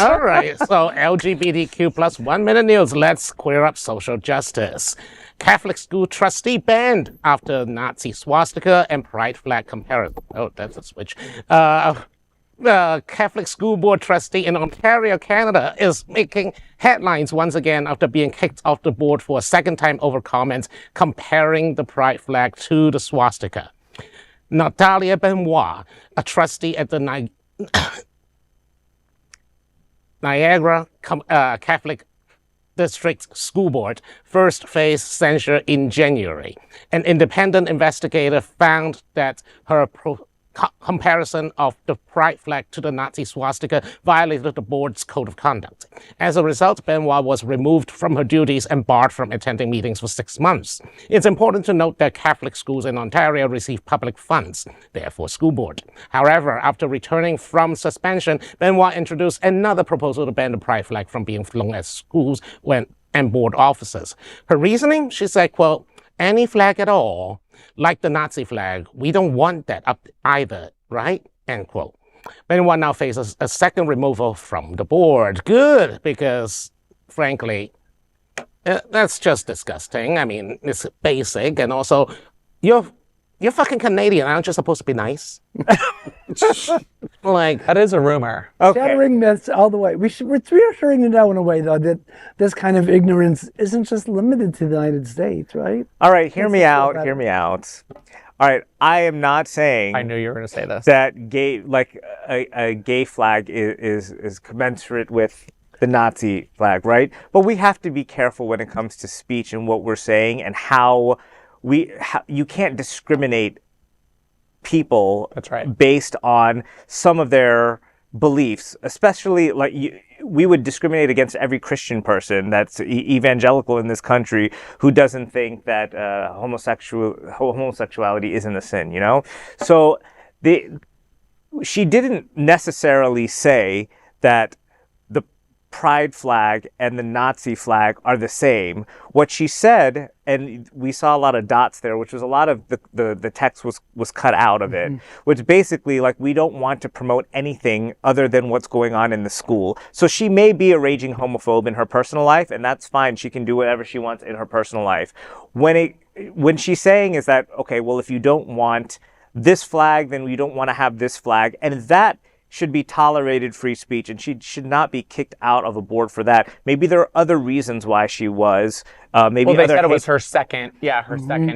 S3: All right. So LGBTQ plus 1 minute news. Let's queer up social justice. Catholic school trustee banned after Nazi swastika and pride flag comparison. Oh, that's a switch. Catholic school board trustee in Ontario, Canada, is making headlines once again after being kicked off the board for a second time over comments comparing the pride flag to the swastika. Natalia Benoit, a trustee at the Niagara Catholic District School Board, first faced censure in January. An independent investigator found that her comparison of the pride flag to the Nazi swastika violated the board's code of conduct. As a result, Benoit was removed from her duties and barred from attending meetings for 6 months. It's important to note that Catholic schools in Ontario receive public funds, therefore school board. However, after returning from suspension, Benoit introduced another proposal to ban the pride flag from being flown at schools and board offices. Her reasoning, she said, quote, any flag at all, like the Nazi flag, we don't want that up either, right? End quote. Benoit now faces a second removal from the board. Good, because frankly, that's just disgusting. I mean, it's basic, and also, you're fucking Canadian. Aren't you supposed to be nice? Like,
S1: that is a rumor.
S2: Okay. Shattering myths all the way. We're reassuring you now in a way, though, that this kind of ignorance isn't just limited to the United States, right?
S4: All right, hear me out. All right, I am not saying.
S1: I knew you were going to say this.
S4: That gay, like a gay flag is commensurate with the Nazi flag, right? But we have to be careful when it comes to speech and what we're saying and how you can't discriminate people.
S1: That's right.
S4: Based on some of their beliefs, especially like we would discriminate against every Christian person that's evangelical in this country who doesn't think that homosexuality isn't a sin, you know? So she didn't necessarily say that the pride flag and the Nazi flag are the same. What she said, and we saw a lot of dots there, which was a lot of the text was cut out of it, which basically like we don't want to promote anything other than what's going on in the school. So she may be a raging homophobe in her personal life, and that's fine. She can do whatever she wants in her personal life. When she's saying is that, okay, well, if you don't want this flag, then we don't want to have this flag, and that should be tolerated free speech, and she should not be kicked out of a board for that. Maybe there are other reasons why she was. Maybe
S1: they said it was her second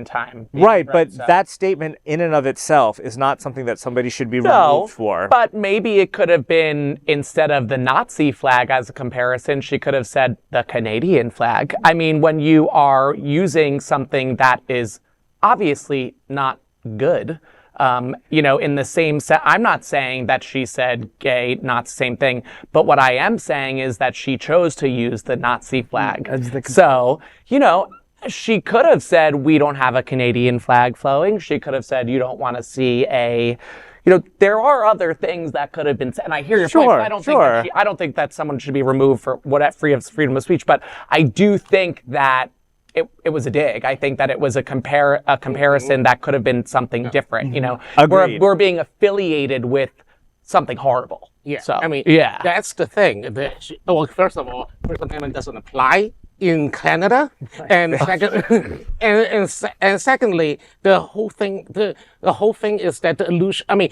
S1: time.
S4: Right, but that statement in and of itself is not something that somebody should be removed for.
S1: But maybe it could have been, instead of the Nazi flag as a comparison, she could have said the Canadian flag. I mean, when you are using something that is obviously not good, in the same set, I'm not saying that she said gay, not the same thing, but what I am saying is that she chose to use the Nazi flag. So, she could have said, we don't have a Canadian flag flowing. She could have said, you don't want to see there are other things that could have been said. And I hear your point. I don't think that someone should be removed for freedom of speech, but I do think that it was a dig. I think that it was a comparison that could have been something different. We're being affiliated with something horrible.
S3: Yeah.
S1: So,
S3: I mean, that's the thing. First of all, First Amendment doesn't apply in Canada, and second, and secondly, the whole thing is that the illusion. I mean,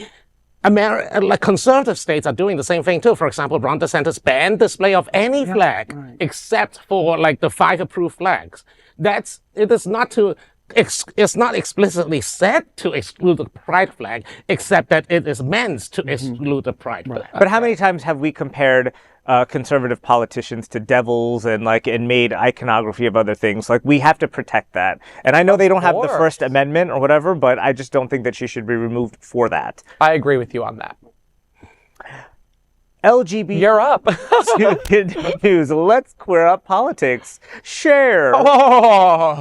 S3: like conservative states are doing the same thing too. For example, Ron DeSantis banned display of any flag except for like the 5 approved flags. It's not explicitly said to exclude the pride flag, except that it is meant to exclude the pride flag.
S4: But how many times have we compared conservative politicians to devils and made iconography of other things? Like, we have to protect that. And I know they don't have the First Amendment or whatever, but I just don't think that she should be removed for that.
S1: I agree with you on that.
S4: LGBT.
S1: You're up.
S4: News. Let's queer up politics. Cher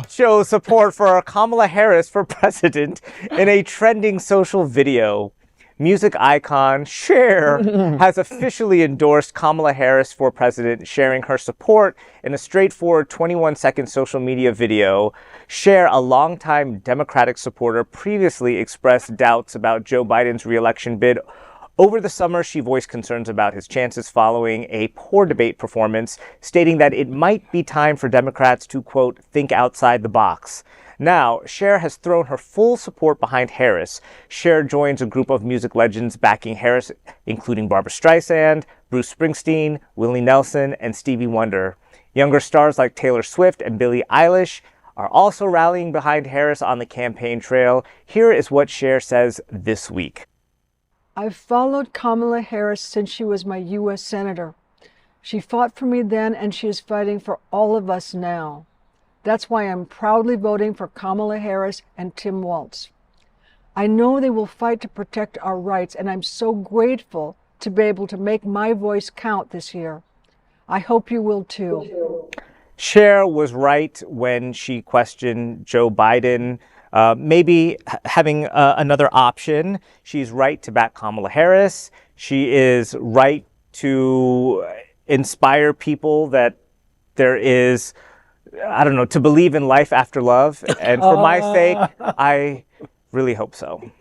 S4: shows support for Kamala Harris for president in a trending social video. Music icon Cher has officially endorsed Kamala Harris for president, sharing her support in a straightforward 21-second social media video. Cher, a longtime Democratic supporter, previously expressed doubts about Joe Biden's re-election bid. Over the summer, she voiced concerns about his chances following a poor debate performance, stating that it might be time for Democrats to, quote, think outside the box. Now, Cher has thrown her full support behind Harris. Cher joins a group of music legends backing Harris, including Barbra Streisand, Bruce Springsteen, Willie Nelson, and Stevie Wonder. Younger stars like Taylor Swift and Billie Eilish are also rallying behind Harris on the campaign trail. Here is what Cher says this week.
S6: I've followed Kamala Harris since she was my U.S. Senator. She fought for me then, and she is fighting for all of us now. That's why I'm proudly voting for Kamala Harris and Tim Walz. I know they will fight to protect our rights, and I'm so grateful to be able to make my voice count this year. I hope you will too.
S4: Cher was right when she questioned Joe Biden maybe having another option. She's right to back Kamala Harris. She is right to inspire people that there is, I don't know, to believe in life after love. And for my sake, I really hope so.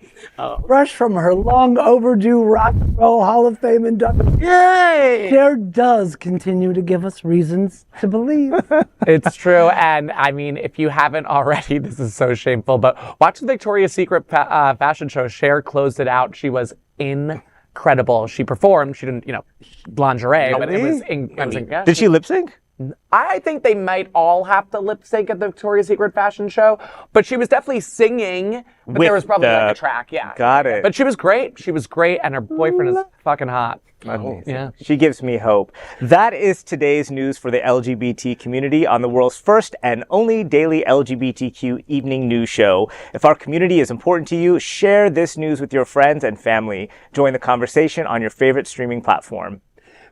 S2: Fresh from her long overdue Rock and Roll Hall of Fame induction,
S3: Yay!
S2: Cher does continue to give us reasons to believe.
S1: It's true. And I mean, if you haven't already, this is so shameful, but watch the Victoria's Secret fashion show. Cher closed it out. She was incredible. She performed. She didn't, lingerie, but it was incredible.
S4: Did she lip sync?
S1: I think they might all have to lip sync at the Victoria's Secret fashion show, but she was definitely singing, but there was probably like a track, yeah.
S4: Got it.
S1: But she was great. She was great, and her boyfriend is fucking hot. Yeah.
S4: She gives me hope. That is today's news for the LGBT community on the world's first and only daily LGBTQ evening news show. If our community is important to you, share this news with your friends and family. Join the conversation on your favorite streaming platform.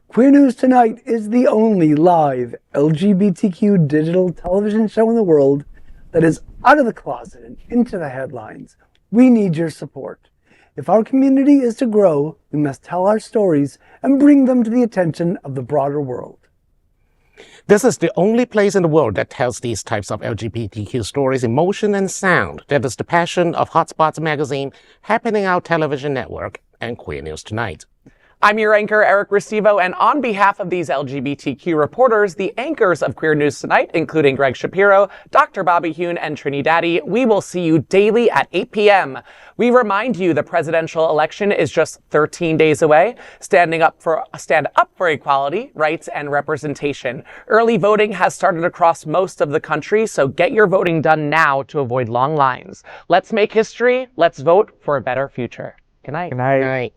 S2: Queer News Tonight is the only live LGBTQ digital television show in the world that is out of the closet and into the headlines. We need your support. If our community is to grow, we must tell our stories and bring them to the attention of the broader world.
S3: This is the only place in the world that tells these types of LGBTQ stories in motion and sound. That is the passion of HOTspots magazine, Happening Out Television Network, and Queer News Tonight.
S1: I'm your anchor, Eric Restivo, and on behalf of these LGBTQ reporters, the anchors of Queer News Tonight, including Gregg Shapiro, Dr. Bobby Huen, and TriniDaddy, we will see you daily at 8 p.m. We remind you the presidential election is just 13 days away. Stand up for equality, rights, and representation. Early voting has started across most of the country, so get your voting done now to avoid long lines. Let's make history. Let's vote for a better future. Good night.
S4: Good night.
S3: Good night.